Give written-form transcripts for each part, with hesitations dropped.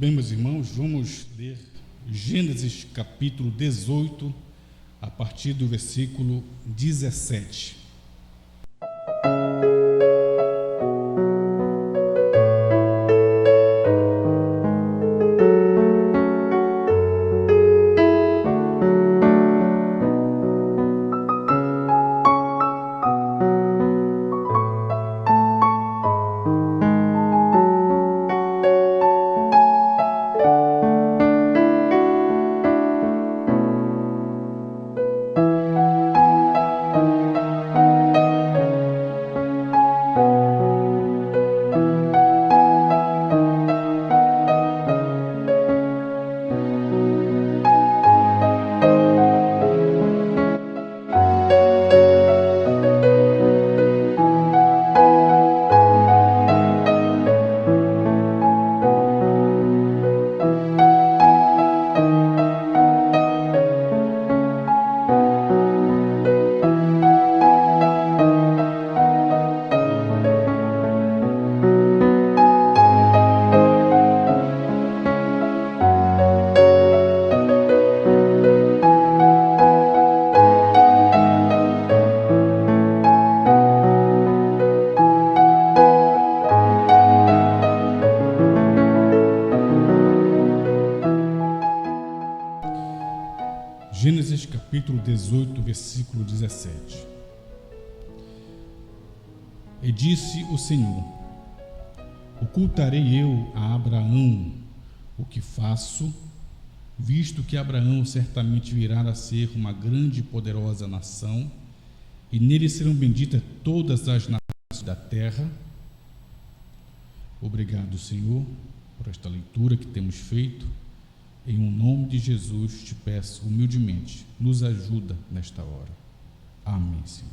bem, meus irmãos, vamos ler Gênesis capítulo 18, a partir do versículo 17. Gênesis capítulo 18, versículo 17. E disse o Senhor: ocultarei eu a Abraão o que faço, visto que Abraão certamente virá a ser uma grande e poderosa nação, e nele serão benditas todas as nações da terra. Obrigado, Senhor, por esta leitura que temos feito. Em o nome de Jesus te peço humildemente, nos ajuda nesta hora. Amém, Senhor.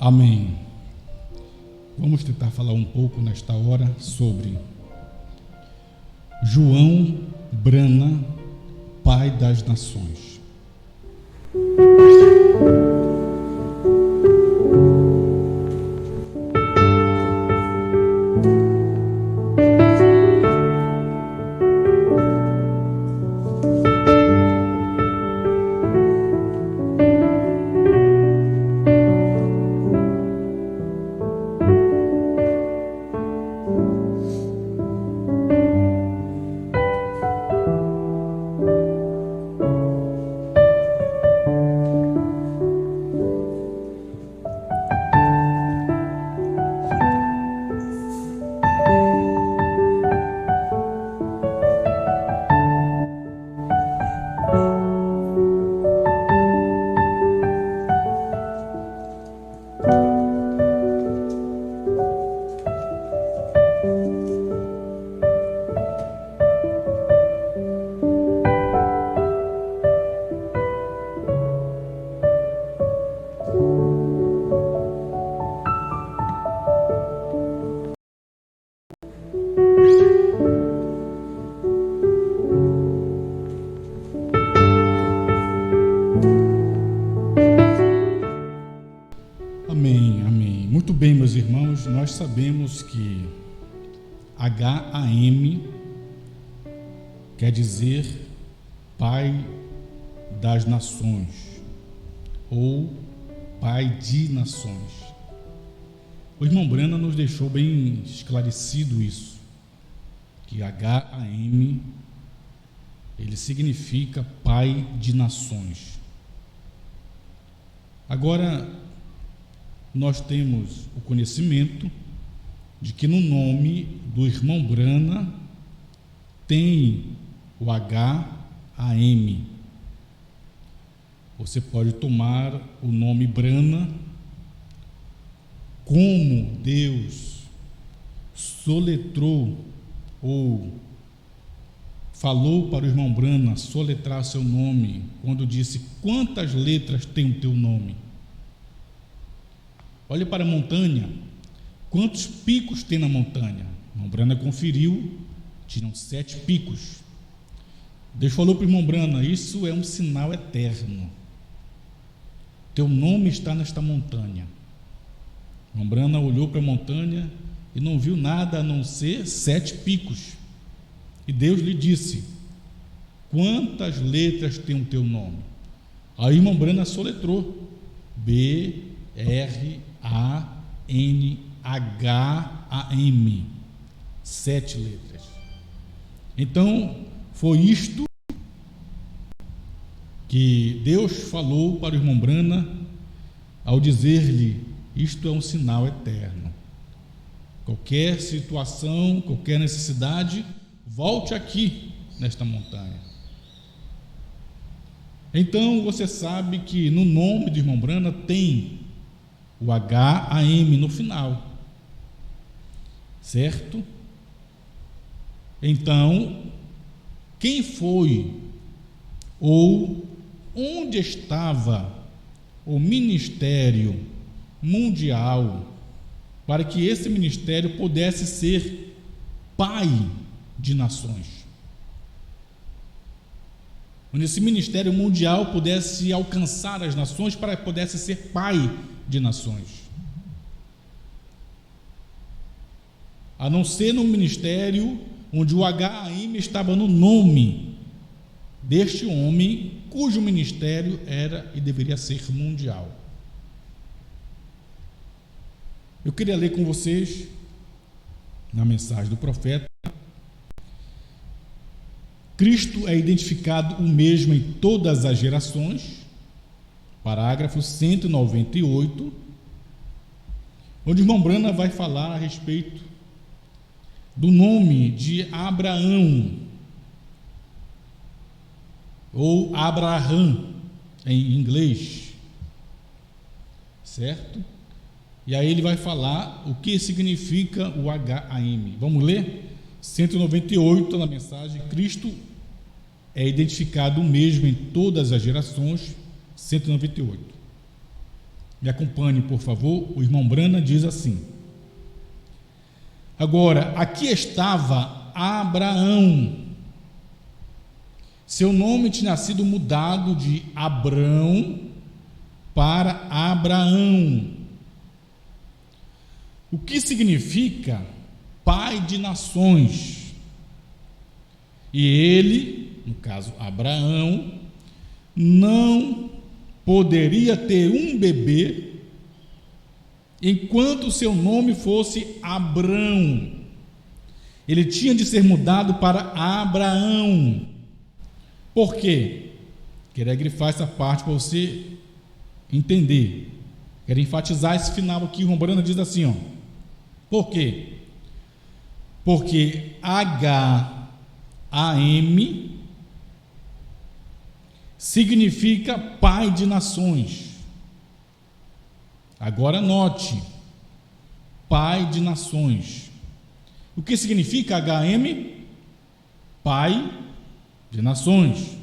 Amém. Vamos tentar falar um pouco nesta hora sobre João Brana, pai das nações. Amém. Muito bem, meus irmãos, nós sabemos que H-A-M quer dizer Pai das Nações ou Pai de Nações. O irmão Brana nos deixou bem esclarecido isso, que H-A-M ele significa Pai de Nações. Agora, nós temos o conhecimento de que no nome do irmão Brana tem o H-A-M. Você pode tomar o nome Brana como Deus soletrou ou falou para o irmão Brana soletrar seu nome, quando disse: quantas letras tem o teu nome? Olhe para a montanha, quantos picos tem na montanha? O irmão Brana conferiu, tinham 7 picos. Deus falou para o irmão Brana: isso é um sinal eterno, teu nome está nesta montanha. O irmão Brana olhou para a montanha e não viu nada a não ser 7 picos. E Deus lhe disse: quantas letras tem o teu nome? Aí o irmão Brana soletrou: B-R-A-N-H-A-M, 7 letras. Então, foi isto que Deus falou para o irmão Brana ao dizer-lhe: isto é um sinal eterno. Qualquer situação, qualquer necessidade, volte aqui nesta montanha. Então você sabe que no nome do irmão Brana tem o H-A-M no final, certo? Então, quem foi ou onde estava o ministério mundial para que esse ministério pudesse ser pai de nações, onde esse ministério mundial pudesse alcançar as nações para que pudesse ser pai de nações, a não ser no ministério onde o H-A-M estava no nome deste homem, cujo ministério era e deveria ser mundial. Eu queria ler com vocês, na mensagem do profeta, Cristo é identificado o mesmo em todas as gerações, parágrafo 198, onde o irmão Brana vai falar a respeito do nome de Abraão, ou Abraham em inglês, certo? E aí ele vai falar o que significa o H-A-M. Vamos ler? 198 na mensagem, Cristo é identificado o mesmo em todas as gerações, 198. Me acompanhe, por favor. O irmão Brana diz assim: agora, aqui estava Abraão. Seu nome tinha sido mudado de Abrão para Abraão, o que significa pai de nações. E ele, no caso Abraão, não poderia ter um bebê enquanto seu nome fosse Abrão. Ele tinha de ser mudado para Abraão. Por quê? Quero grifar essa parte para você entender. Quero enfatizar esse final aqui. O irmão Brana diz assim, ó. Por quê? Porque H-A-M significa pai de nações. Agora note, pai de nações. O que significa H-M? Pai de nações.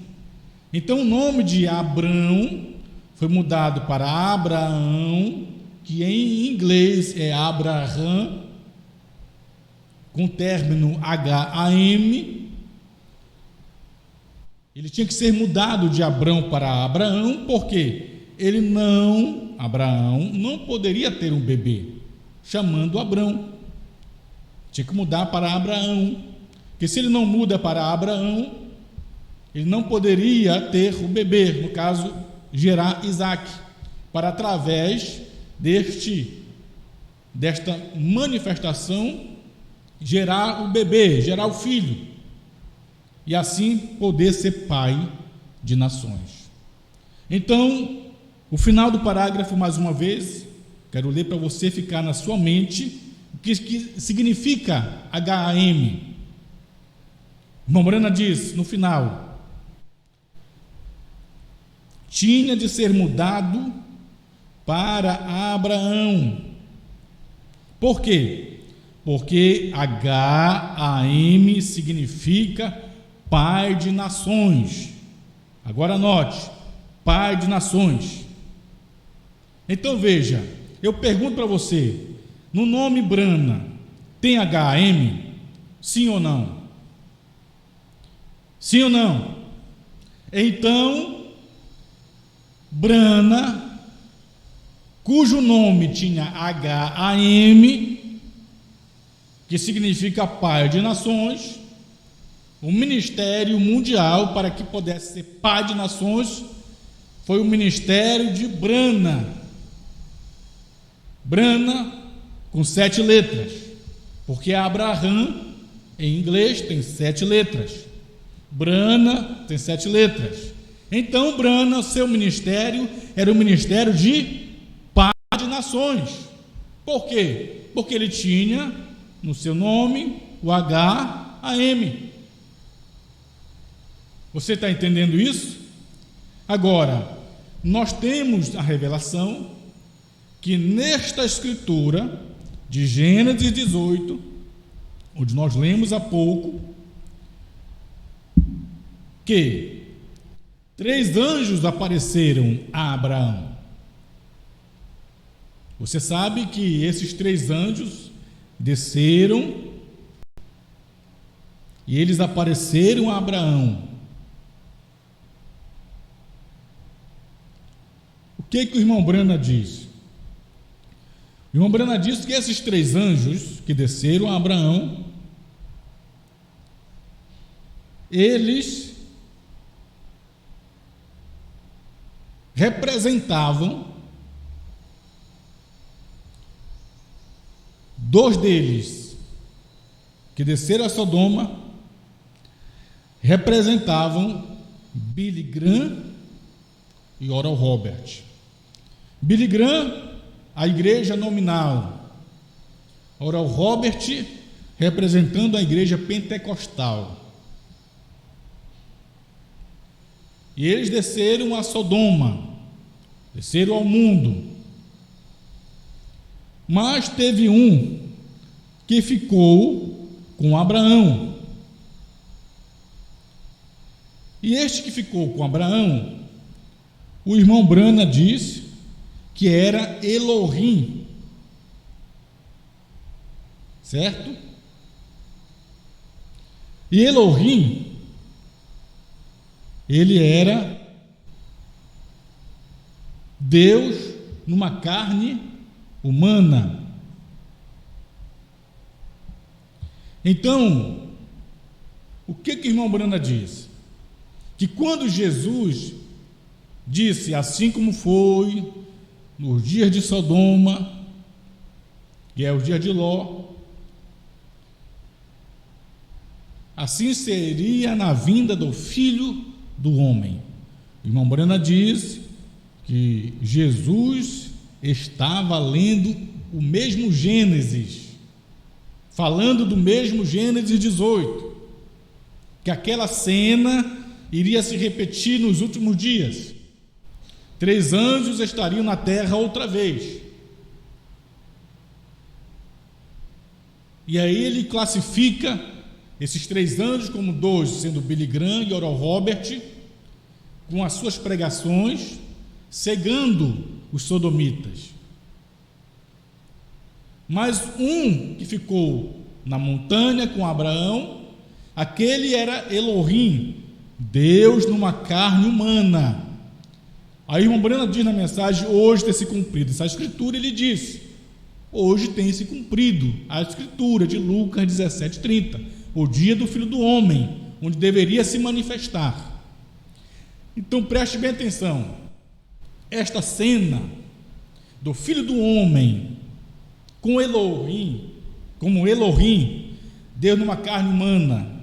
Então o nome de Abrão foi mudado para Abraão, que em inglês é Abraham, com o término H-A-M. Ele tinha que ser mudado de Abrão para Abraão, porque ele não Abraão, não poderia ter um bebê, chamando Abrão. Tinha que mudar para Abraão, porque se ele não muda para Abraão, ele não poderia ter o bebê, no caso, gerar Isaac, para através desta manifestação gerar o bebê, gerar o filho, e assim poder ser pai de nações. Então, o final do parágrafo, mais uma vez, quero ler para você ficar na sua mente o que significa HAM. Irmã Morena diz no final: tinha de ser mudado para Abraão. Por quê? Porque HAM significa pai de nações. Agora anote: pai de nações. Então veja, eu pergunto para você, no nome Brana tem HAM? Sim ou não? Sim ou não? Então, Brana, cujo nome tinha HAM, que significa pai de nações, o ministério mundial para que pudesse ser pai de nações foi o ministério de Brana. Brana com 7 letras, porque Abraham em inglês tem 7 letras, Brana tem 7 letras. Então Brana, seu ministério era o ministério de pai de nações. Por quê? Porque ele tinha no seu nome o HAM. Você está entendendo isso? Agora, nós temos a revelação que nesta escritura de Gênesis 18, onde nós lemos há pouco, que 3 anjos apareceram a Abraão. Você sabe que esses 3 anjos desceram e eles apareceram a Abraão. O que o irmão Brana diz? O irmão Brana diz que esses 3 anjos que desceram a Abraão, eles representavam, 2 deles que desceram a Sodoma representavam Billy Graham e Oral Robert. Billy Graham, a igreja nominal, Oral Robert representando a igreja pentecostal. E eles desceram a Sodoma, desceram ao mundo. Mas teve um que ficou com Abraão. E este que ficou com Abraão, o irmão Brana diz que era Elohim, certo? E Elohim, ele era Deus numa carne humana. Então, o que o irmão Brana diz? Que quando Jesus disse, assim como foi nos dias de Sodoma, que é o dia de Ló, assim seria na vinda do Filho do Homem. O irmão Brana diz que Jesus estava lendo o mesmo Gênesis, falando do mesmo Gênesis 18, que aquela cena iria se repetir nos últimos dias. 3 anjos estariam na terra outra vez. E aí ele classifica esses 3 anjos como 2, sendo Billy Graham e Oral Robert, com as suas pregações, cegando os sodomitas. Mas um que ficou na montanha com Abraão, aquele era Elohim, Deus numa carne humana, Aí o irmão Brana diz na mensagem: hoje tem se cumprido essa escritura. Ele diz: hoje tem se cumprido a escritura de Lucas 17:30, o dia do Filho do Homem, onde deveria se manifestar. Então preste bem atenção. Esta cena do Filho do Homem com Elohim, como Elohim, Deus numa carne humana,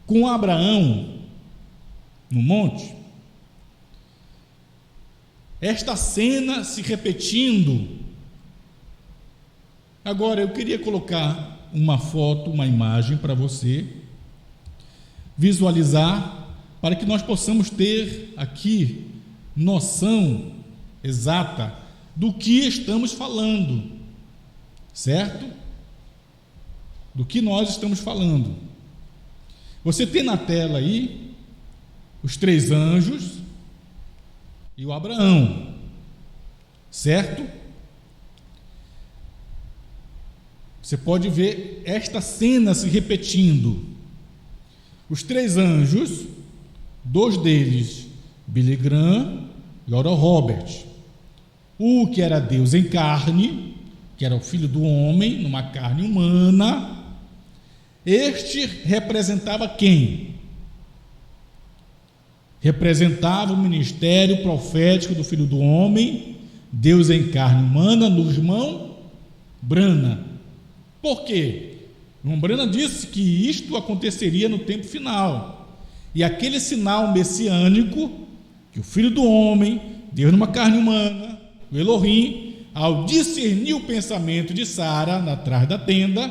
com Abraão no monte, esta cena se repetindo. Agora eu queria colocar uma foto, uma imagem para você visualizar, para que nós possamos ter aqui noção exata do que estamos falando, certo? Do que nós estamos falando. Você tem na tela aí os 3 anjos e o Abraão, certo? Você pode ver esta cena se repetindo. Os 3 anjos, 2 deles, Billy Graham e Oral Roberts. O que era Deus em carne, que era o Filho do Homem, numa carne humana, este representava quem? Representava o ministério profético do Filho do Homem, Deus em carne humana, no irmão Brana. Por quê? O irmão Brana disse que isto aconteceria no tempo final, e aquele sinal messiânico, que o Filho do Homem, Deus numa carne humana, o Elohim, ao discernir o pensamento de Sara atrás da tenda,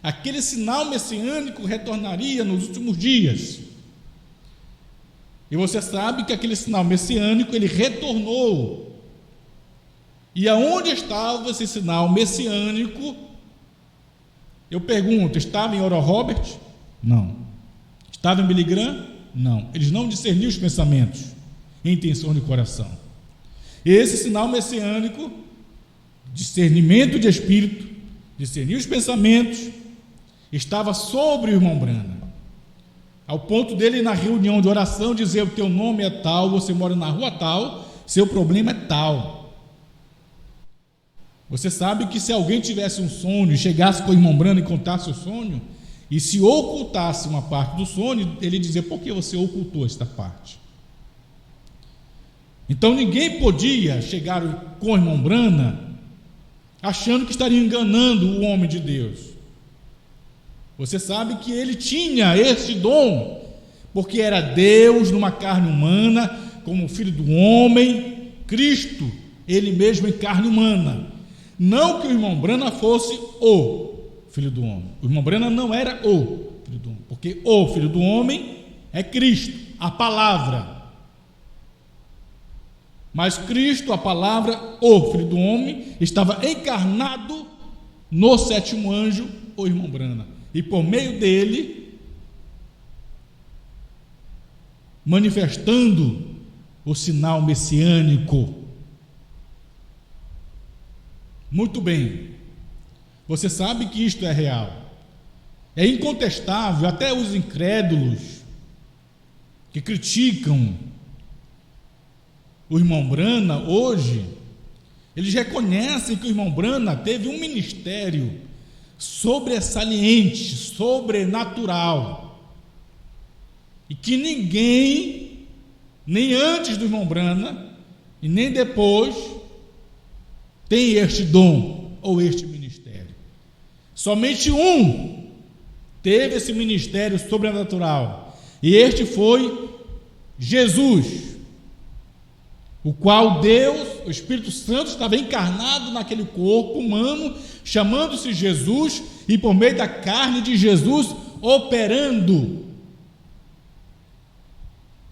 aquele sinal messiânico retornaria nos últimos dias. E você sabe que aquele sinal messiânico, ele retornou. E aonde estava esse sinal messiânico? Eu pergunto, estava em Oral Roberts? Não. Estava em Billy Graham? Não. Eles não discerniam os pensamentos e intenções do coração. Esse sinal messiânico, discernimento de espírito, discernir os pensamentos, estava sobre o irmão Brana, ao ponto dele, na reunião de oração, dizer: o teu nome é tal, você mora na rua tal, seu problema é tal. Você sabe que se alguém tivesse um sonho, chegasse com o irmão Brana e contasse o sonho, e se ocultasse uma parte do sonho, ele dizia: por que você ocultou esta parte? Então ninguém podia chegar com o irmão Brana achando que estaria enganando o homem de Deus. Você sabe que ele tinha esse dom, porque era Deus numa carne humana, como Filho do Homem, Cristo, ele mesmo em carne humana. Não que o irmão Brana fosse o Filho do Homem. O irmão Brana não era o Filho do Homem, porque o Filho do Homem é Cristo, a palavra. Mas Cristo, a palavra, o Filho do Homem, estava encarnado no 7º anjo, o irmão Brana. E por meio dele, manifestando o sinal messiânico. Muito bem, você sabe que isto é real, é incontestável. Até os incrédulos que criticam o irmão Brana hoje, eles reconhecem que o irmão Brana teve um ministério sobressalente, sobrenatural, e que ninguém, nem antes do irmão Brana e nem depois, tem este dom ou este ministério. Somente um teve esse ministério sobrenatural, e este foi Jesus, o qual Deus, o Espírito Santo, estava encarnado naquele corpo humano, chamando-se Jesus, e por meio da carne de Jesus, operando,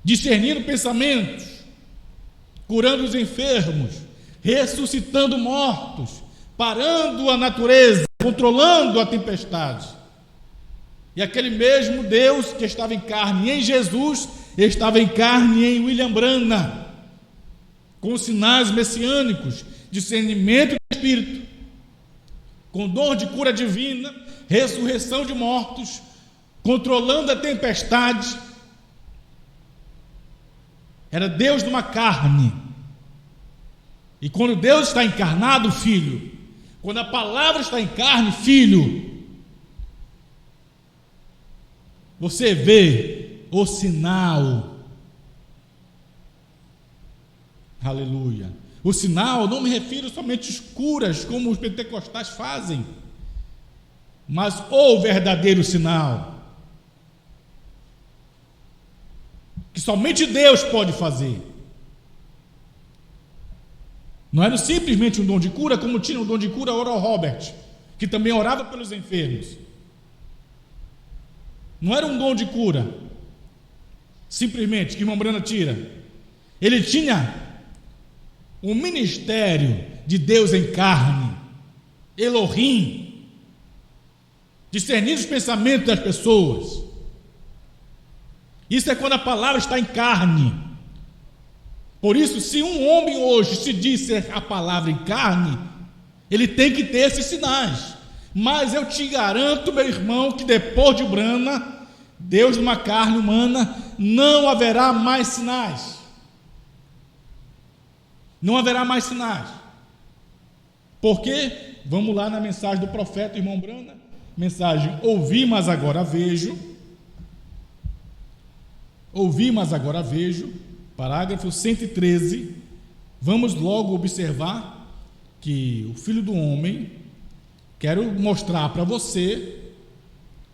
discernindo pensamentos, curando os enfermos, ressuscitando mortos, parando a natureza, controlando a tempestade. E aquele mesmo Deus que estava em carne em Jesus, estava em carne em William Brana, com sinais messiânicos, discernimento do Espírito, com dom de cura divina, ressurreição de mortos, controlando a tempestade. era Deus numa carne. E quando Deus está encarnado, filho, quando a palavra está em carne, filho, você vê o sinal. Aleluia. O sinal, não me refiro somente às curas, como os pentecostais fazem, mas o verdadeiro sinal, que somente Deus pode fazer. Não era simplesmente um dom de cura, como tinha o dom de cura Oral Robert, que também orava pelos enfermos. Não era um dom de cura simplesmente que irmão Brana tira. Ele tinha um ministério de Deus em carne, Elohim, discernir os pensamentos das pessoas. Isso é quando a palavra está em carne. Por isso, se um homem hoje se diz ser a palavra em carne, ele tem que ter esses sinais. Mas eu te garanto, meu irmão, que depois de Brana, Deus numa carne humana, não haverá mais sinais. Não haverá mais sinais. Por quê? Vamos lá na mensagem do profeta, irmão Brana. Mensagem: ouvi, mas agora vejo. Ouvi, mas agora vejo. Parágrafo 113. Vamos logo observar que o Filho do Homem, quero mostrar para você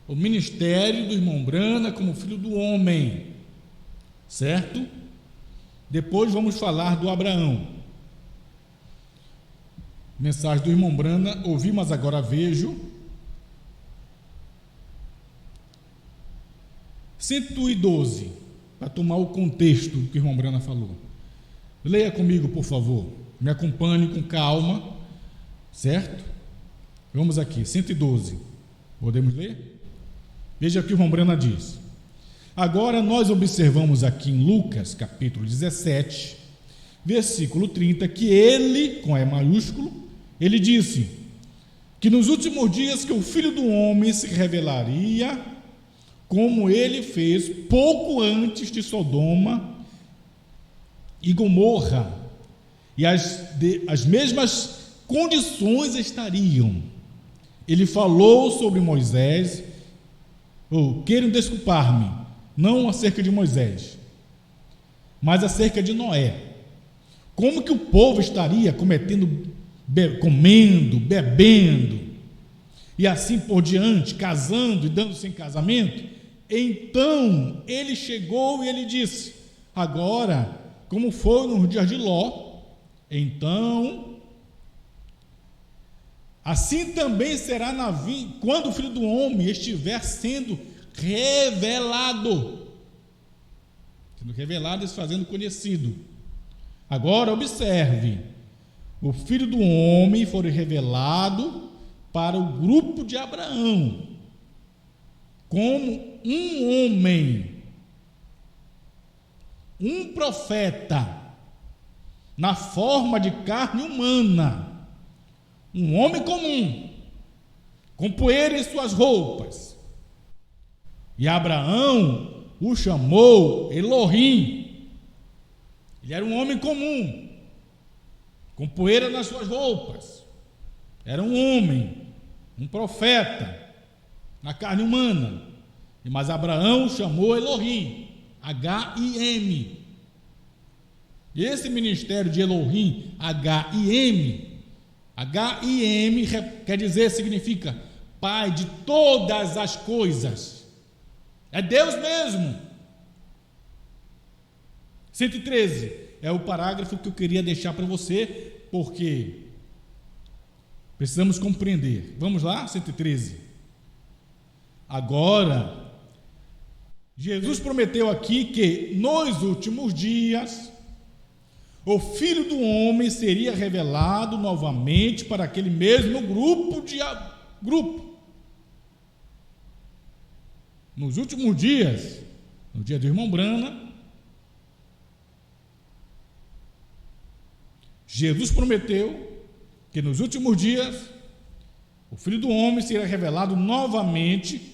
o ministério do irmão Brana como Filho do Homem, certo? Depois vamos falar do Abraão. Mensagem do irmão Brana: ouvi, mas agora vejo. 112, para tomar o contexto do que o irmão Brana falou. Leia comigo, por favor. Me acompanhe com calma, certo? Vamos aqui, 112. Podemos ler? Veja o que o irmão Brana diz. Agora nós observamos aqui em Lucas, capítulo 17, versículo 30, que ele, com E maiúsculo, ele disse que nos últimos dias que o Filho do Homem se revelaria, como ele fez pouco antes de Sodoma e Gomorra, e as mesmas condições estariam. Ele falou sobre Moisés, queiram desculpar-me, não acerca de Moisés, mas acerca de Noé. Como que o povo estaria comendo, bebendo, e assim por diante, casando e dando-se em casamento? Então ele chegou e ele disse: agora, como foi nos dias de Ló, então assim também será quando o Filho do Homem estiver sendo revelado, e se fazendo conhecido. Agora observe: o Filho do Homem foi revelado para o grupo de Abraão como um homem, um profeta, na forma de carne humana, um homem comum, com poeira em suas roupas. E Abraão o chamou Elohim. Ele era um homem comum, com poeira nas suas roupas. Era um homem, um profeta, na carne humana. Mas Abraão chamou Elohim, H-I-M. E esse ministério de Elohim, H-I-M, quer dizer, significa Pai de todas as coisas. É Deus mesmo. 113 é o parágrafo que eu queria deixar para você, porque precisamos compreender. Vamos lá, 113. Agora, Jesus prometeu aqui que nos últimos dias o Filho do Homem seria revelado novamente para aquele mesmo grupo. Nos últimos dias, no dia do irmão Brana, Jesus prometeu que nos últimos dias o Filho do Homem seria revelado novamente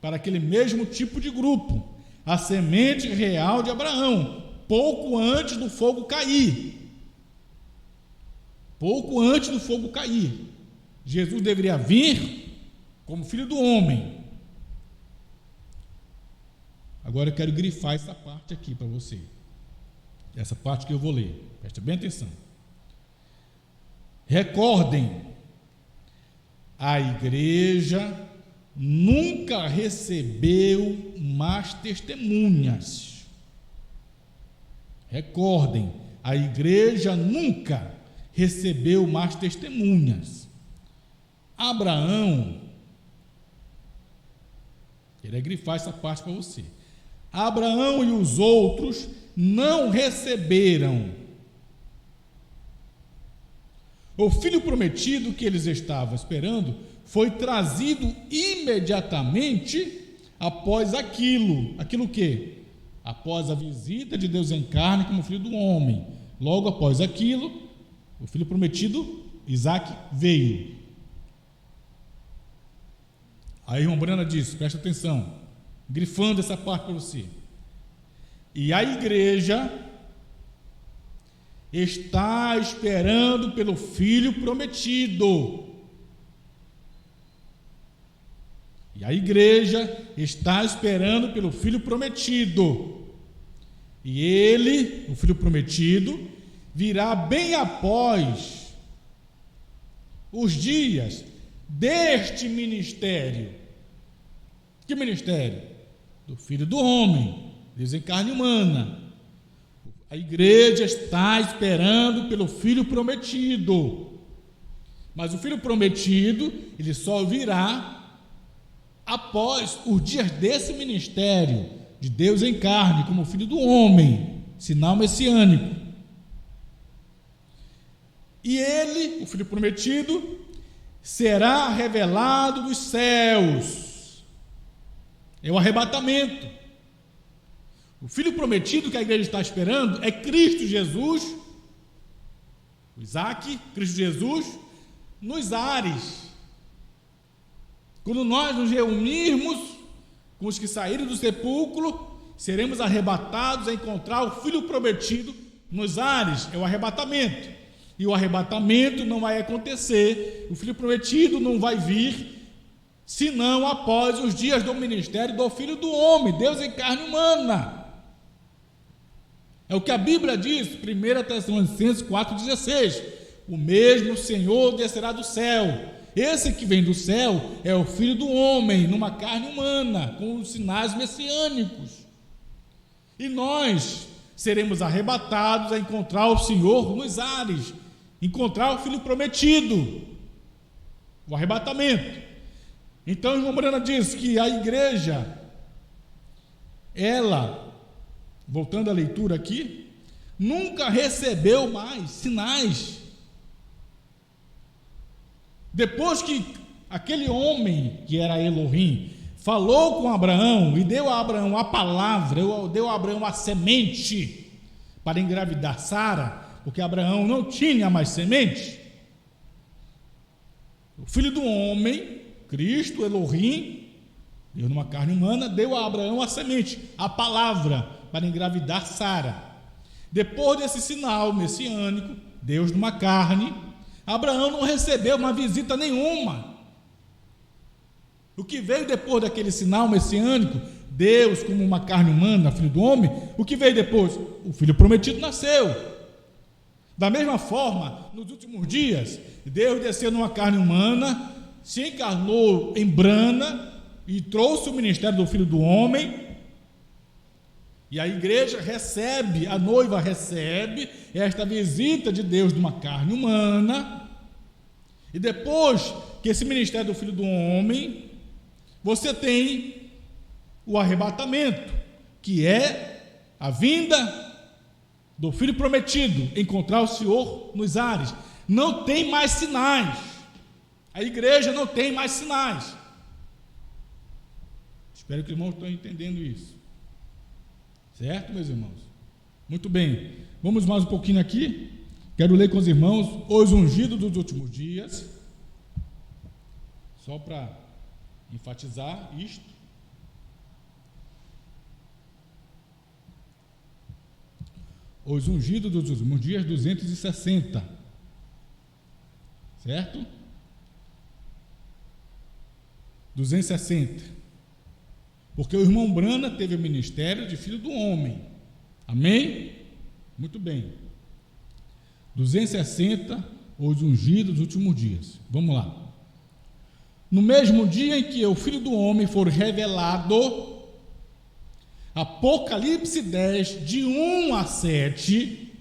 para aquele mesmo tipo de grupo, a semente real de Abraão, pouco antes do fogo cair. Pouco antes do fogo cair. Jesus deveria vir como filho do homem. Agora eu quero grifar essa parte aqui para você. Essa parte que eu vou ler. Preste bem atenção. Recordem, a igreja nunca recebeu más testemunhas. Recordem, a igreja nunca recebeu más testemunhas. Abraão, queria grifar essa parte para você. Abraão e os outros não receberam o filho prometido que eles estavam esperando. Foi trazido imediatamente após aquilo o quê? Após a visita de Deus em carne como filho do homem. Logo após aquilo, o filho prometido, Isaac, veio. Aí a irmã Brana disse, presta atenção, grifando essa parte para você. E a igreja está esperando pelo filho prometido. E a igreja está esperando pelo filho prometido. E ele, o filho prometido, virá bem após os dias deste ministério. Que ministério? Do Filho do Homem, Deus em carne humana. A igreja está esperando pelo Filho prometido. Mas o Filho prometido, ele só virá após os dias desse ministério de Deus em carne, como Filho do Homem, sinal messiânico. E ele, o Filho prometido, será revelado dos céus. É o arrebatamento. O Filho prometido que a igreja está esperando é Cristo Jesus, o Isaac, Cristo Jesus, nos ares. Quando nós nos reunirmos com os que saíram do sepulcro, seremos arrebatados a encontrar o Filho prometido nos ares. É o arrebatamento. E o arrebatamento não vai acontecer, o Filho prometido não vai vir, senão após os dias do ministério do Filho do Homem, Deus em carne humana. É o que a Bíblia diz, 1 Tessalonicenses 4,16, o mesmo Senhor descerá do céu. Esse que vem do céu é o Filho do Homem, numa carne humana, com os sinais messiânicos. E nós seremos arrebatados a encontrar o Senhor nos ares, encontrar o Filho prometido, o arrebatamento. Então, a irmã Mariana diz que a igreja, ela, voltando à leitura aqui, nunca recebeu mais sinais. Depois que aquele homem, que era Elohim, falou com Abraão e deu a Abraão a palavra, deu a Abraão a semente para engravidar Sara, porque Abraão não tinha mais semente. O Filho do Homem, Cristo, Elohim, Deus numa carne humana, deu a Abraão a semente, a palavra, para engravidar Sara. Depois desse sinal messiânico, Deus numa carne, Abraão não recebeu uma visita nenhuma. O que veio depois daquele sinal messiânico, Deus como uma carne humana, Filho do Homem, o que veio depois? O Filho prometido nasceu. Da mesma forma, nos últimos dias, Deus desceu numa carne humana, se encarnou em Brana e trouxe o ministério do Filho do Homem. E a igreja recebe, a noiva recebe esta visita de Deus numa carne humana. E depois que esse ministério do Filho do Homem, você tem o arrebatamento, que é a vinda do Filho prometido, encontrar o Senhor nos ares. Não tem mais sinais. A igreja não tem mais sinais. Espero que os irmãos estejam entendendo isso. Certo, meus irmãos? Muito bem. Vamos mais um pouquinho aqui. Quero ler com os irmãos os ungidos dos últimos dias. Só para enfatizar isto. os ungidos dos últimos dias, 260. Certo? 260. Porque o irmão Brana teve o ministério de filho do homem. Amém? Muito bem. 260, os ungidos dos últimos dias. Vamos lá. No mesmo dia em que o filho do homem for revelado, Apocalipse 10, de 1 a 7.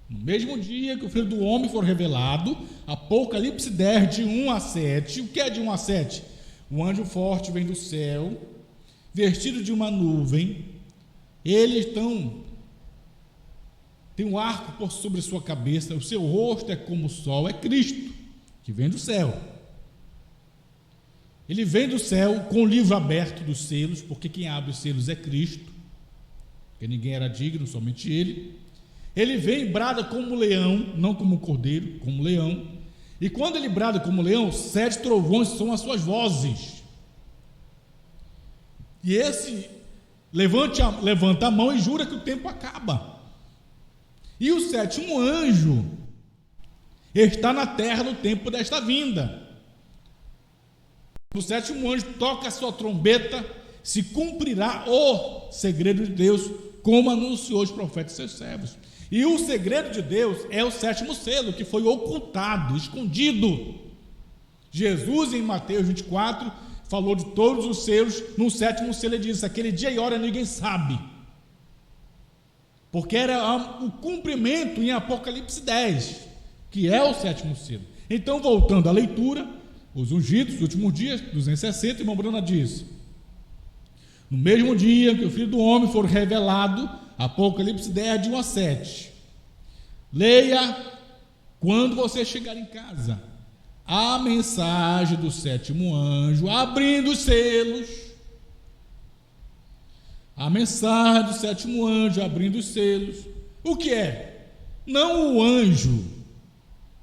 No mesmo dia que o Filho do Homem for revelado, Apocalipse 10, de 1 a 7. O que é de 1 a 7? Um anjo forte vem do céu, vestido de uma nuvem. Ele tem um arco por sobre sua cabeça, o seu rosto é como o sol, é Cristo, que vem do céu. Ele vem do céu com o livro aberto dos selos, porque quem abre os selos é Cristo, porque ninguém era digno, somente Ele. Ele vem e brada como leão, não como cordeiro, como leão. E quando ele brada como leão, 7 trovões são as suas vozes. E esse levanta a mão e jura que o tempo acaba. E o 7º anjo está na terra no tempo desta vinda. O 7º anjo toca a sua trombeta, se cumprirá o segredo de Deus, como anunciou os profetas e seus servos. E o segredo de Deus é o 7º selo, que foi ocultado, escondido. Jesus, em Mateus 24, falou de todos os selos. No 7º selo ele disse: aquele dia e hora ninguém sabe, porque era o cumprimento em Apocalipse 10, que é o 7º selo. Então, voltando à leitura, os ungidos, os últimos dias, 260, irmão Brana diz: no mesmo dia que o Filho do Homem for revelado, Apocalipse 10, de 1 a 7. Leia quando você chegar em casa a mensagem do 7º anjo abrindo os selos. A mensagem do 7º anjo abrindo os selos. O que é? Não o anjo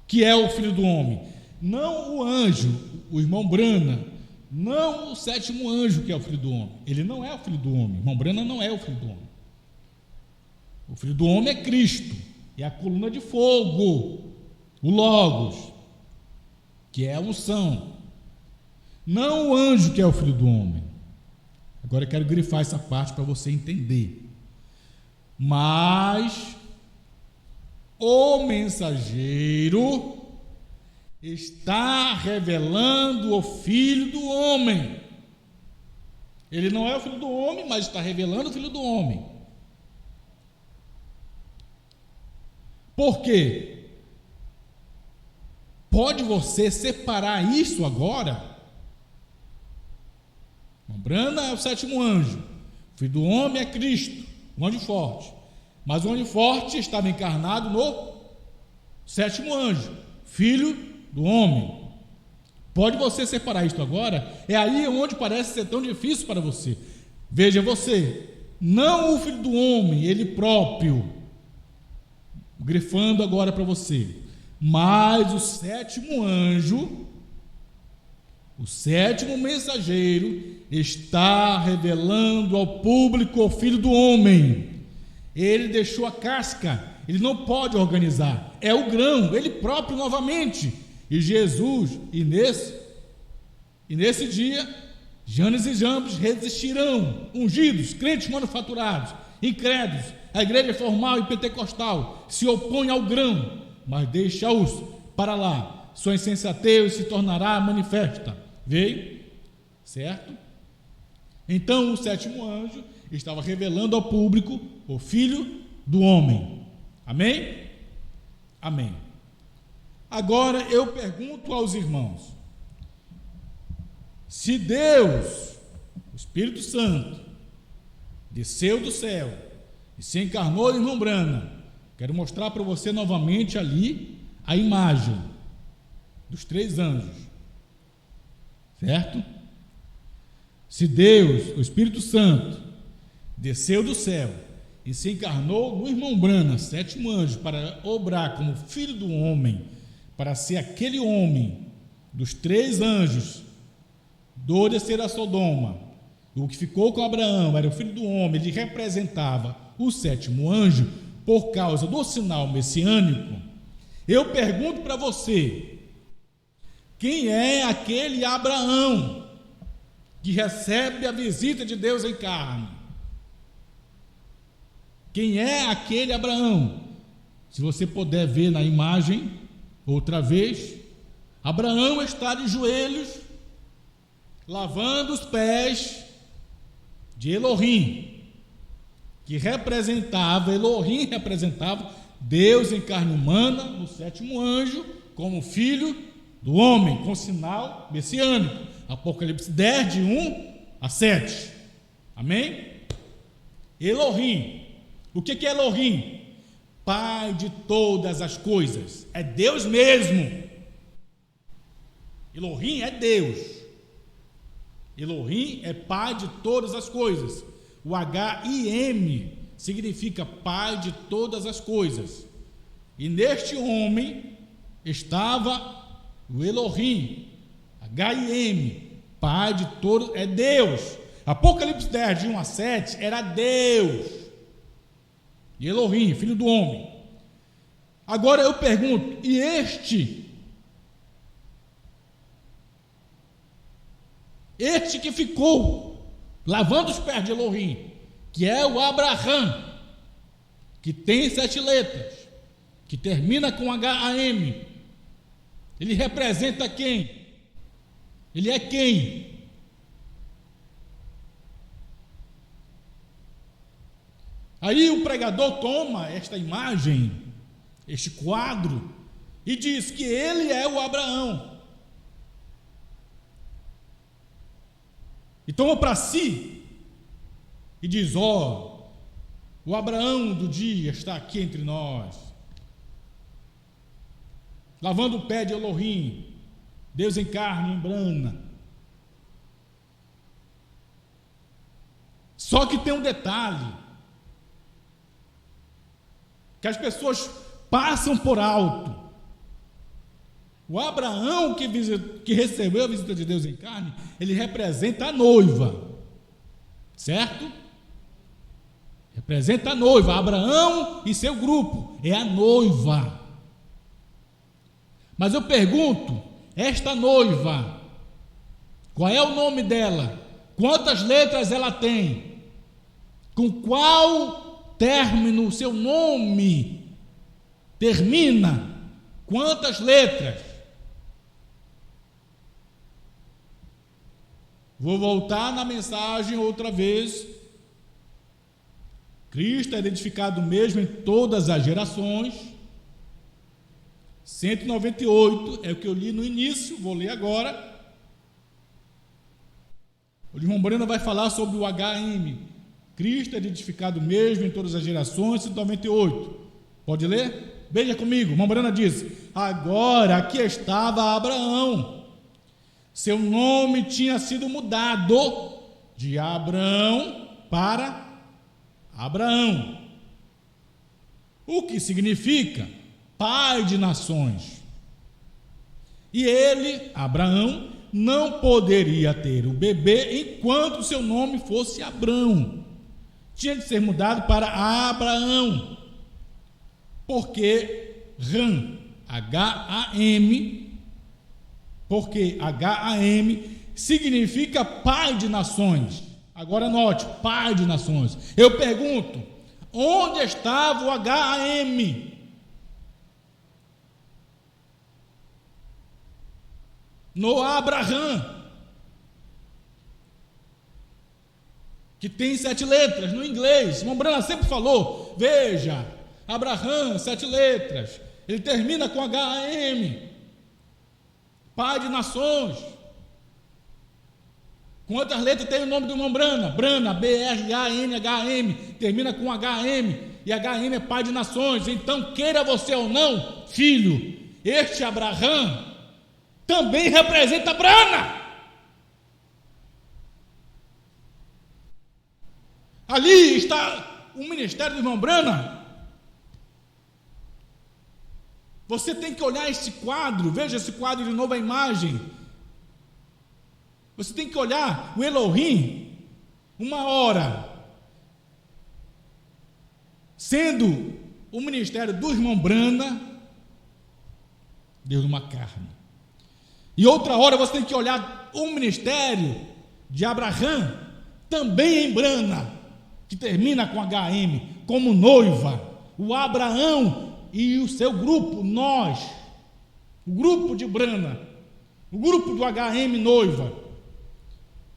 que é o Filho do Homem, não o anjo, o irmão Brana, não o 7º anjo que é o Filho do Homem. Ele não é o Filho do Homem. O irmão Brana não é o Filho do Homem. O Filho do Homem é Cristo, é a coluna de fogo, o Logos, que é a unção. Não o anjo que é o Filho do Homem. Agora eu quero grifar essa parte para você entender. Mas o mensageiro está revelando o Filho do Homem. Ele não é o Filho do Homem, mas está revelando o Filho do Homem. Por quê? Pode você separar isso agora? Brana é o 7º anjo, o Filho do Homem é Cristo, o anjo forte. Mas o anjo forte estava encarnado no 7º anjo, Filho do Homem. Pode você separar isso agora? É aí onde parece ser tão difícil para você. Veja você, não o Filho do Homem, ele próprio, grifando agora para você, mas o 7º anjo, o 7º mensageiro, está revelando ao público o Filho do Homem. Ele deixou a casca, ele não pode organizar, é o grão, ele próprio novamente. E Jesus, e nesse dia, Janes e Jambres resistirão, ungidos, crentes manufaturados, incrédulos. A igreja formal e pentecostal se opõe ao grão, mas deixa-os para lá. Sua insensatez se tornará manifesta. Veio? Certo? Então o 7º anjo estava revelando ao público o Filho do Homem. Amém? Amém. Agora eu pergunto aos irmãos: se Deus, o Espírito Santo, desceu do céu e se encarnou em irmão Brana, quero mostrar para você novamente ali a imagem dos 3 anjos, certo? Se Deus, o Espírito Santo, desceu do céu e se encarnou no irmão Brana, 7º anjo, para obrar como Filho do Homem, para ser aquele homem dos 3 anjos do descer a Sodoma, O que ficou com Abraão era o filho do homem, ele representava o sétimo anjo por causa do sinal messiânico. Eu pergunto para você, quem é aquele Abraão que recebe a visita de Deus em carne? Quem é aquele Abraão? Se você puder ver na imagem, outra vez, Abraão está de joelhos, lavando os pés de Elohim, que representava, Elohim representava Deus em carne humana, no sétimo anjo, como filho do homem, com sinal messiânico. Apocalipse 10, de 1 a 7. Amém? Elohim. O que é Elohim? Pai de todas as coisas. É Deus mesmo. Elohim é Deus. Elohim é Pai de todas as coisas. O H-I-M significa Pai de todas as coisas. E neste homem estava o Elohim, H-I-M, Pai de todos, é Deus. Apocalipse 10, de 1 a 7, era Deus. E Elohim, filho do homem. Agora eu pergunto, e este que ficou lavando os pés de Elohim, que é o Abraham, que tem 7 letras, que termina com H-A-M, ele representa quem? Ele é quem? Aí o pregador toma esta imagem, este quadro, e diz que ele é o Abraão. E toma para si, e diz: ó, o Abraão do dia está aqui entre nós, lavando o pé de Elohim, Deus em carne, em brana. Só que tem um detalhe, que as pessoas passam por alto. O Abraão que recebeu a visita de Deus em carne, ele representa a noiva, certo? Representa a noiva. Abraão e seu grupo é a noiva. Mas eu pergunto, esta noiva, qual é o nome dela? Quantas letras ela tem? Com qual término o seu nome termina? Quantas letras? Vou voltar na mensagem outra vez. Cristo é identificado mesmo em todas as gerações. 198 é o que eu li no início, vou ler agora. O irmão Breno vai falar sobre o HM. Cristo é identificado mesmo em todas as gerações, 198. Pode ler? Veja comigo, irmão Breno diz: agora aqui estava Abraão. Seu nome tinha sido mudado de Abrão para Abraão, o que significa pai de nações. E ele, Abraão, não poderia ter o bebê enquanto seu nome fosse Abrão. Tinha de ser mudado para Abraão, porque Ram, H-A-M, porque H-A-M significa pai de nações. Agora note, pai de nações. Eu pergunto, onde estava o H-A-M? No Abraham, que tem 7 letras no inglês. O Brana sempre falou, veja, Abraham, 7 letras, ele termina com H-A-M, pai de nações. Quantas letras tem o nome do irmão Brana? Brana, B-R-A-N-H-M, termina com H-M, e H-M é pai de nações. Então, queira você ou não, filho, este Abraham também representa Brana. Ali está o ministério do irmão Brana. Você tem que olhar esse quadro, veja esse quadro de novo, a imagem. Você tem que olhar o Elohim, uma hora sendo o ministério do irmão Brana, Deus numa carne, e outra hora você tem que olhar o ministério de Abraham, também em Brana, que termina com HM, como noiva, o Abraão e o seu grupo, nós, o grupo de Brana, o grupo do HM noiva.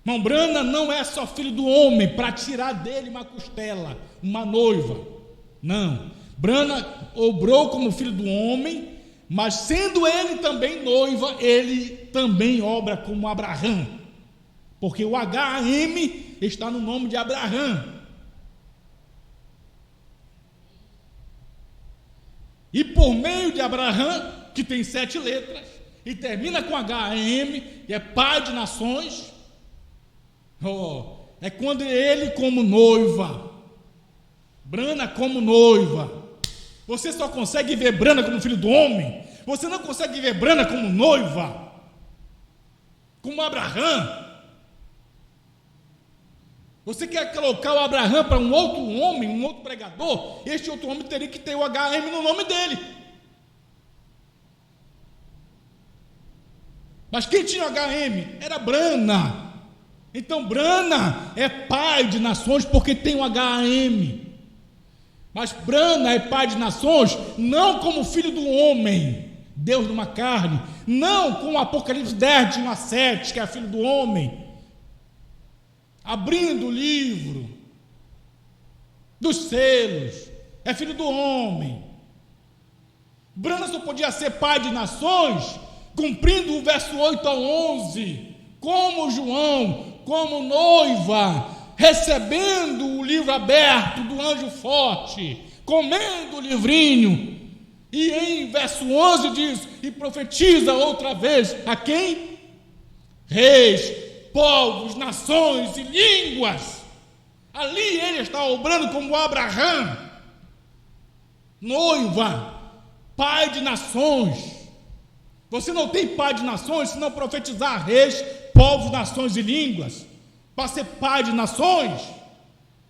Irmão, Brana não é só filho do homem para tirar dele uma costela, uma noiva, não. Brana obrou como filho do homem, mas sendo ele também noiva, ele também obra como Abraham, porque o HM está no nome de Abraham. E por meio de Abraham, que tem 7 letras, e termina com HM, e é pai de nações, é quando ele como noiva, Brana como noiva. Você só consegue ver Brana como filho do homem, você não consegue ver Brana como noiva, como Abraham. Você quer colocar o Abraham para um outro homem, um outro pregador, este outro homem teria que ter o HM no nome dele. Mas quem tinha o HM era Brana. Então Brana é pai de nações porque tem o HM. Mas Brana é pai de nações não como filho do homem, Deus numa carne, não como Apocalipse 10, de 1 a 7, que é filho do homem, abrindo o livro dos selos, é filho do homem. Brana só podia ser pai de nações cumprindo o verso 8 a 11, como João, como noiva, recebendo o livro aberto do anjo forte, comendo o livrinho, e em verso 11 diz, e profetiza outra vez, a quem? Reis, povos, nações e línguas. Ali ele está obrando como Abraham, noiva, pai de nações. Você não tem pai de nações se não profetizar reis, povos, nações e línguas, para ser pai de nações,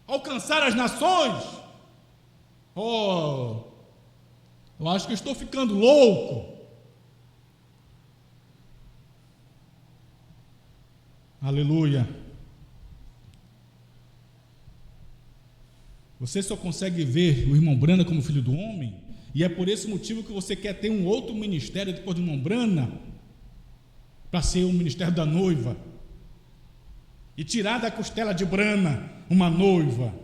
alcançar as nações. Eu acho que eu estou ficando louco. Aleluia. Você só consegue ver o irmão Brana como filho do homem, e é por esse motivo que você quer ter um outro ministério depois do irmão Brana, para ser o ministério da noiva, e tirar da costela de Brana uma noiva,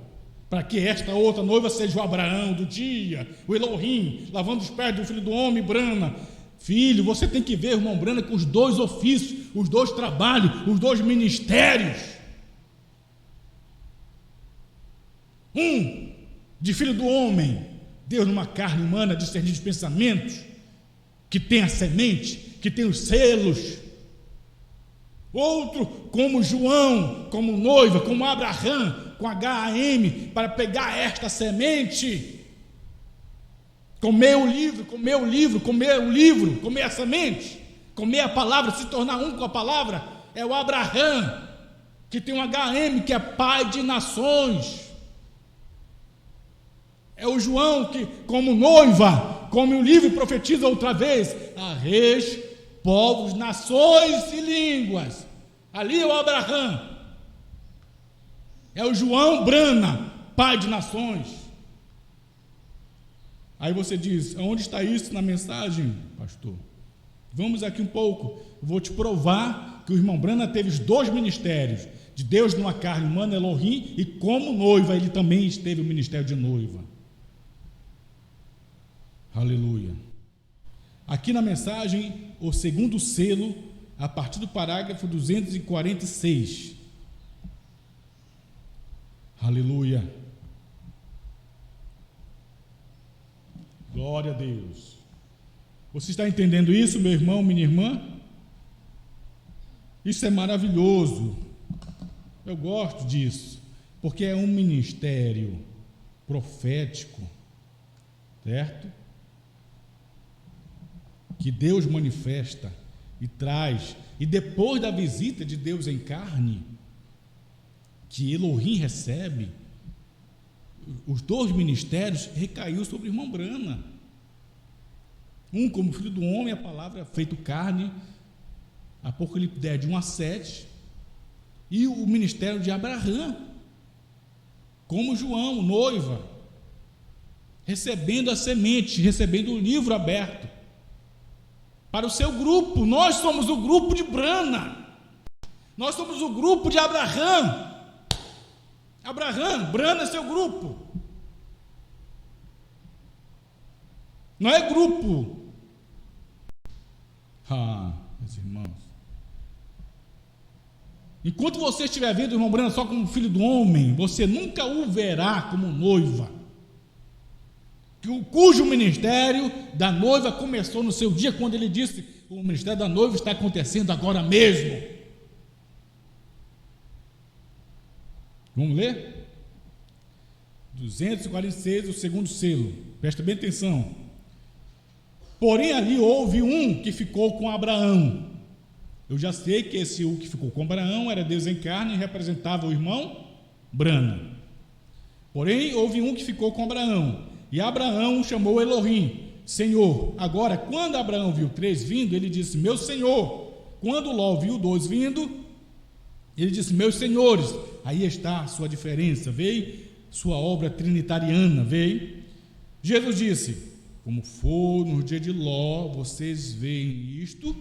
para que esta outra noiva seja o Abraão do dia, o Elohim, lavando os pés do filho do homem, Brana. Filho, você tem que ver o irmão Brana com os 2 ofícios, os 2 trabalhos, os 2 ministérios. Um, de filho do homem, Deus numa carne humana, discernir os pensamentos, que tem a semente, que tem os selos. Outro, como João, como noiva, como Abraham, com HAM, para pegar esta semente, comer o livro, comer a semente, comer a palavra, se tornar um com a palavra. É o Abraham, que tem um HM, que é pai de nações. É o João que, como noiva, come o livro e profetiza outra vez, a reis, povos, nações e línguas. Ali é o Abraham. É o João Brana, pai de nações. Aí você diz, onde está isso na mensagem, pastor? Vamos aqui um pouco, vou te provar que o irmão Brana teve os 2 ministérios, de Deus numa carne humana, Elohim, e como noiva, ele também teve o ministério de noiva. Aleluia. Aqui na mensagem, o segundo selo, a partir do parágrafo 246. Aleluia. Glória a Deus. Você está entendendo isso, meu irmão, minha irmã? Isso é maravilhoso. Eu gosto disso, porque é um ministério profético, certo? Que Deus manifesta e traz, e depois da visita de Deus em carne, que Elohim recebe, os dois ministérios recaiu sobre o irmão Brana. Um como filho do homem, a palavra feito carne, Apocalipse 10, de 1 a 7, e o ministério de Abraão, como João, noiva, recebendo a semente, recebendo o livro aberto, para o seu grupo. Nós somos o grupo de Brana, nós somos o grupo de Abraão. Brana é seu grupo, não é grupo. Meus irmãos, enquanto você estiver vendo o irmão Brana só como filho do homem, você nunca o verá como noiva, cujo ministério da noiva começou no seu dia, quando ele disse: o ministério da noiva está acontecendo agora mesmo. Vamos ler? 246, o segundo selo, presta bem atenção. Porém ali houve um que ficou com Abraão. Eu já sei que esse que ficou com Abraão era Deus em carne e representava o irmão Brana. Porém houve um que ficou com Abraão, e Abraão chamou Elohim, Senhor. Agora, quando Abraão viu 3 vindo, ele disse: meu Senhor. Quando Ló viu 2 vindo, ele disse: meus senhores. Aí está a sua diferença, veio sua obra trinitariana, veio. Jesus disse: como for no dia de Ló, vocês veem isto,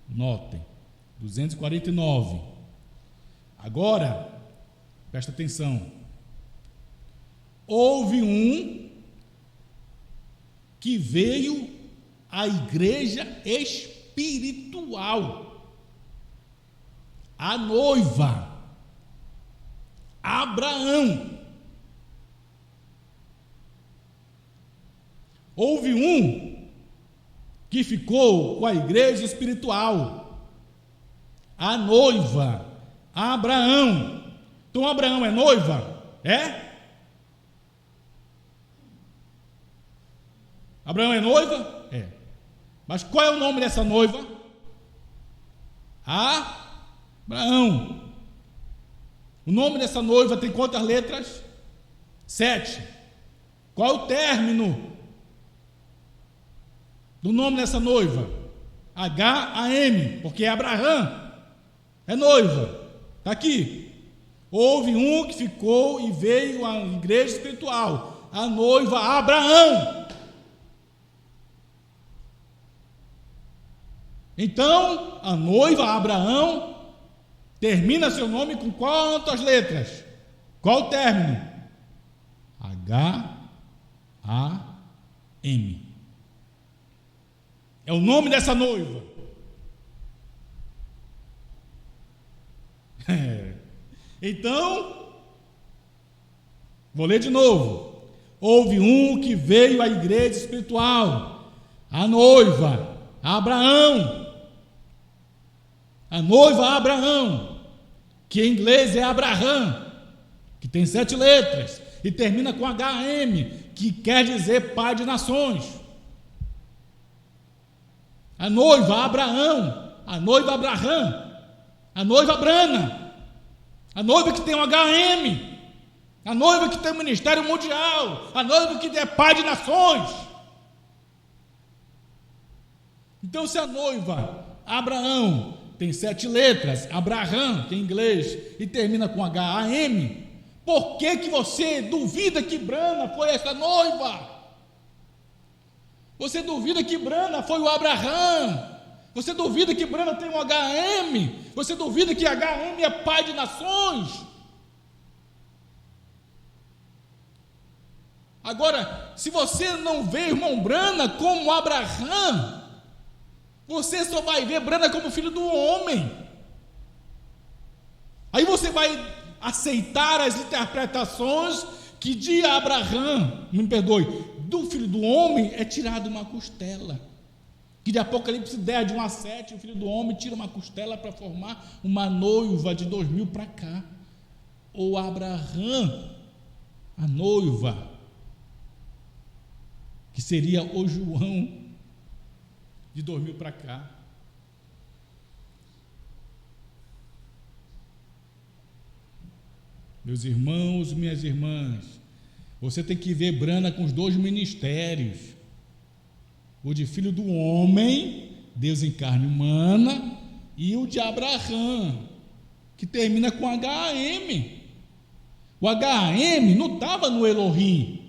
notem. 249. Agora, presta atenção. Houve um que veio à igreja espiritual, a noiva, Abraão. Houve um que ficou com a igreja espiritual, a noiva, Abraão. Então Abraão é noiva? É? Abraão é noiva? É. Mas qual é o nome dessa noiva? Abraão. O nome dessa noiva tem quantas letras? 7. Qual é o término do nome dessa noiva? H-A-M, porque Abraão é noiva. Está aqui. Houve um que ficou e veio à igreja espiritual, a noiva Abraão. Então, a noiva Abraão termina seu nome com quantas letras? Qual o término? H-A-M. É o nome dessa noiva. Então, vou ler de novo. Houve um que veio à igreja espiritual, a noiva Abraão. A noiva Abraão, que em inglês é Abraham, que tem 7 letras e termina com H-M, que quer dizer pai de nações. A noiva Abraão, a noiva Abraham, a noiva Brana, a noiva que tem um H-M, a noiva que tem um ministério mundial, a noiva que é pai de nações. Então, se a noiva Abraão tem 7 letras, Abraham, que é em inglês, e termina com H-A-M, por que que você duvida que Brana foi essa noiva? Você duvida que Brana foi o Abraham? Você duvida que Brana tem um H-M? Você duvida que H-M é pai de nações? Agora, se você não vê irmão Brana como Abraham, você só vai ver Brana como filho do homem. Aí você vai aceitar as interpretações que de Abraham, me perdoe, do filho do homem é tirado uma costela. Que de Apocalipse 10, de 1 a 7, o filho do homem tira uma costela para formar uma noiva de 2000 para cá. Ou Abraham, a noiva, que seria o João de 2000 para cá. Meus irmãos, minhas irmãs, você tem que ver Brana com os dois ministérios: o de filho do homem, Deus em carne humana, e o de Abraão, que termina com H-A-M. O H-A-M não estava no Elohim.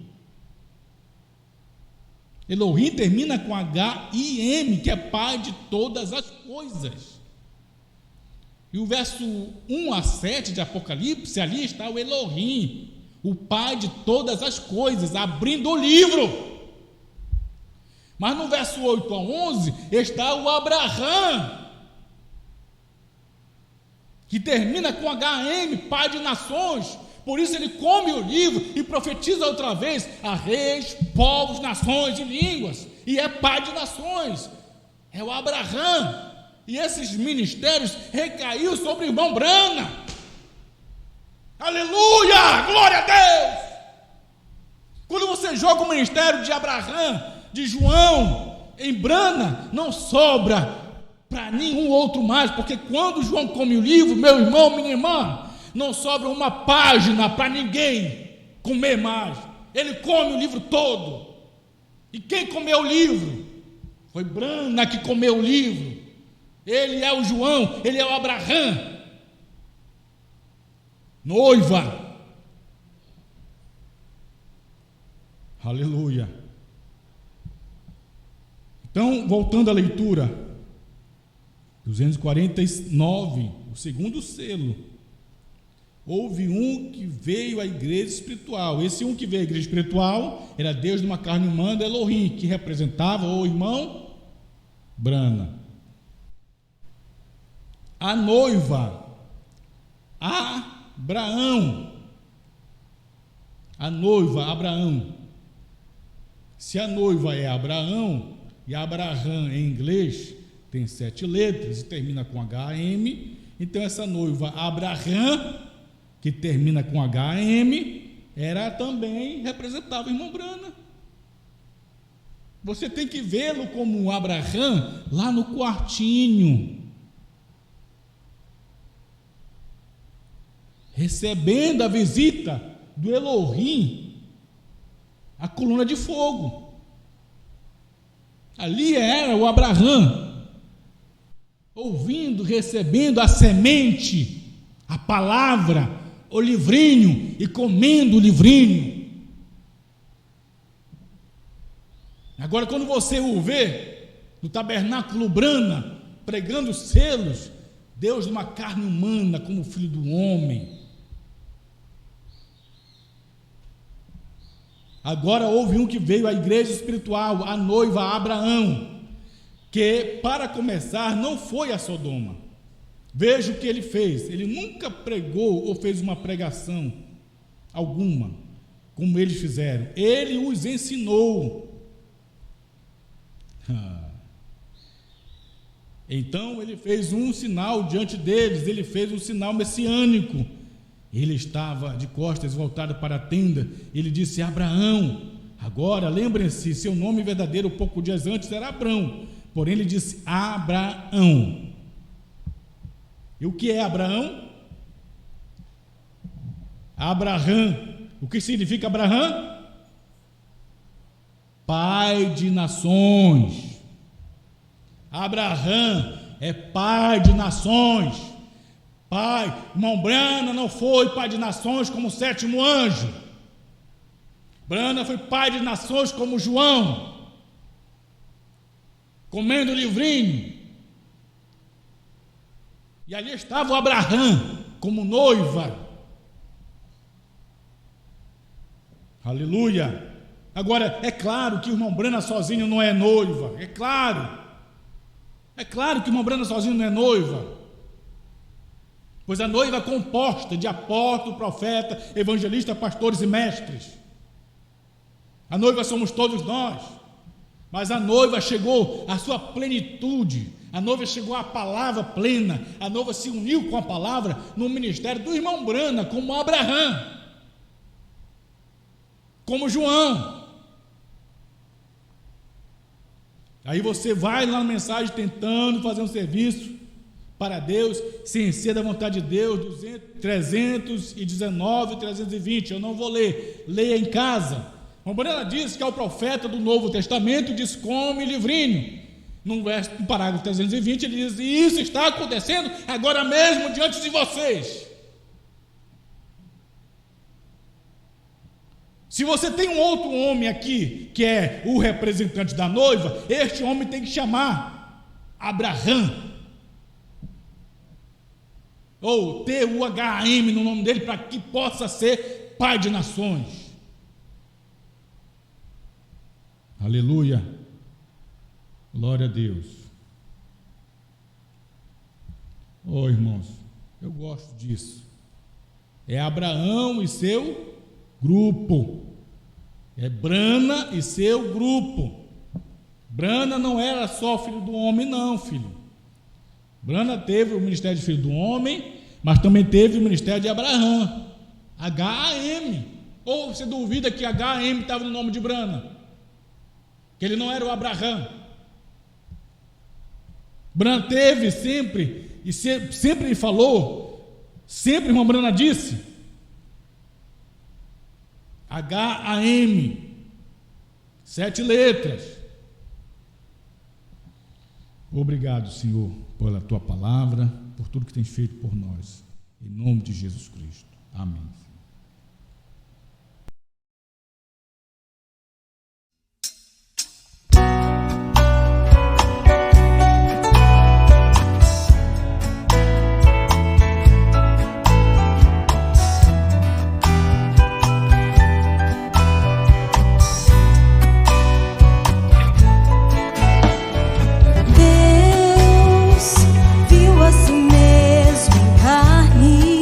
Elohim termina com H-I-M, que é Pai de todas as coisas. E o verso 1 a 7 de Apocalipse, ali está o Elohim, o Pai de todas as coisas, abrindo o livro. Mas no verso 8 a 11 está o Abraão, que termina com H-M, Pai de nações. Por isso ele come o livro e profetiza outra vez a reis, povos, nações e línguas, e é Pai de nações, é o Abraão. E esses ministérios recaiu sobre o irmão Brana. Aleluia, glória a Deus. Quando você joga o ministério de Abraão, de João em Brana, não sobra para nenhum outro mais, porque quando João come o livro, meu irmão, minha irmã, não sobra uma página para ninguém comer mais. Ele come o livro todo. E quem comeu o livro? Foi Brana que comeu o livro. Ele é o João, ele é o Abraão. Noiva. Aleluia. Então, voltando à leitura, 249, o segundo selo. Houve um que veio à igreja espiritual. Esse um que veio à igreja espiritual era Deus de uma carne humana, Elohim, que representava o irmão Brana. A noiva, Abraão. A noiva, Abraão. Se a noiva é Abraão, e Abraham em inglês tem 7 letras e termina com H-M, então essa noiva Abraham, que termina com H-M, era também, representava o irmão Brana. Você tem que vê-lo como Abraham lá no quartinho, recebendo a visita do Elohim, a coluna de fogo. Ali era o Abraham, ouvindo, recebendo a semente, a palavra, o livrinho, e comendo o livrinho. Agora, quando você o vê no tabernáculo Brana, pregando os selos, Deus numa carne humana, como filho do homem. Agora houve um que veio à igreja espiritual, a noiva Abraão, que para começar não foi a Sodoma. Veja o que ele fez. Ele nunca pregou ou fez uma pregação alguma, como eles fizeram. Ele os ensinou. Então ele fez um sinal diante deles, ele fez um sinal messiânico. Ele estava de costas voltado para a tenda. Ele disse: Abraão. Agora lembrem-se, seu nome verdadeiro pouco dias antes era Abrão, porém ele disse Abraão. E o que é Abraão? Abraham. O que significa Abraham? Pai de nações. Abraham é pai de nações. Pai, irmão Brana não foi pai de nações como o 7º anjo. Brana foi pai de nações como João, comendo o livrinho. E ali estava o Abraham como noiva. Aleluia. Agora, é claro que o irmão Brana sozinho não é noiva. É claro que o irmão Brana sozinho não é noiva. Pois a noiva é composta de apóstolo, profeta, evangelista, pastores e mestres. A noiva somos todos nós. Mas a noiva chegou à sua plenitude. A noiva chegou à palavra plena. A noiva se uniu com a palavra no ministério do irmão Brana, como Abraham, como João. Aí você vai lá na mensagem tentando fazer um serviço para Deus, sem ser da vontade de Deus, 319, 320, eu não vou ler, leia em casa. O Brana diz que é o profeta do Novo Testamento, diz come livrinho. No parágrafo 320 ele diz, e isso está acontecendo agora mesmo diante de vocês. Se você tem um outro homem aqui, que é o representante da noiva, este homem tem que chamar Abraham, ou TUHM no nome dele, para que possa ser pai de nações. Aleluia, glória a Deus. Oh, irmãos, eu gosto disso. É Abraão e seu grupo, é Brana e seu grupo. Brana não era só filho do homem, não, filho. Brana teve o ministério de filho do homem, mas também teve o ministério de Abraão, HAM. Ou você duvida que HAM estava no nome de Brana? Que ele não era o Abraão. Brana teve sempre, e sempre ele falou, sempre irmã Brana disse, HAM, 7 letras. Obrigado, Senhor, pela tua palavra, por tudo que tens feito por nós, em nome de Jesus Cristo, amém. Viu a si mesmo em carne,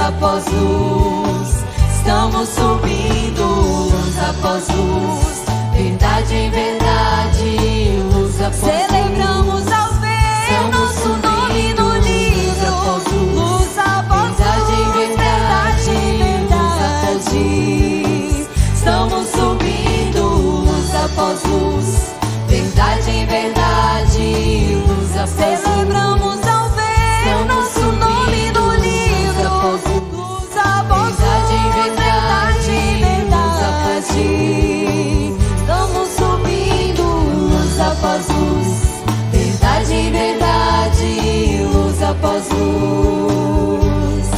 após luz, estamos subindo luz após luz, verdade em verdade, luz após luz. Celebramos ao ver nosso nome no livro, luz após luz, verdade em verdade. Estamos subindo luz após luz, verdade em verdade, luz após luz. Celebramos ao ver nosso nome no livro, luz após luz, verdade em verdade. Estamos subindo luz após luz, verdade em verdade, luz após luz.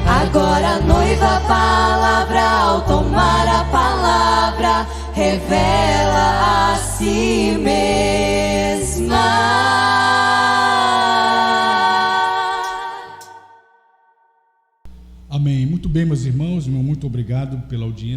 Agora a noiva, a palavra, ao tomar a palavra, revela a si mesma. Amém. Muito bem, meus irmãos, muito obrigado pela audiência.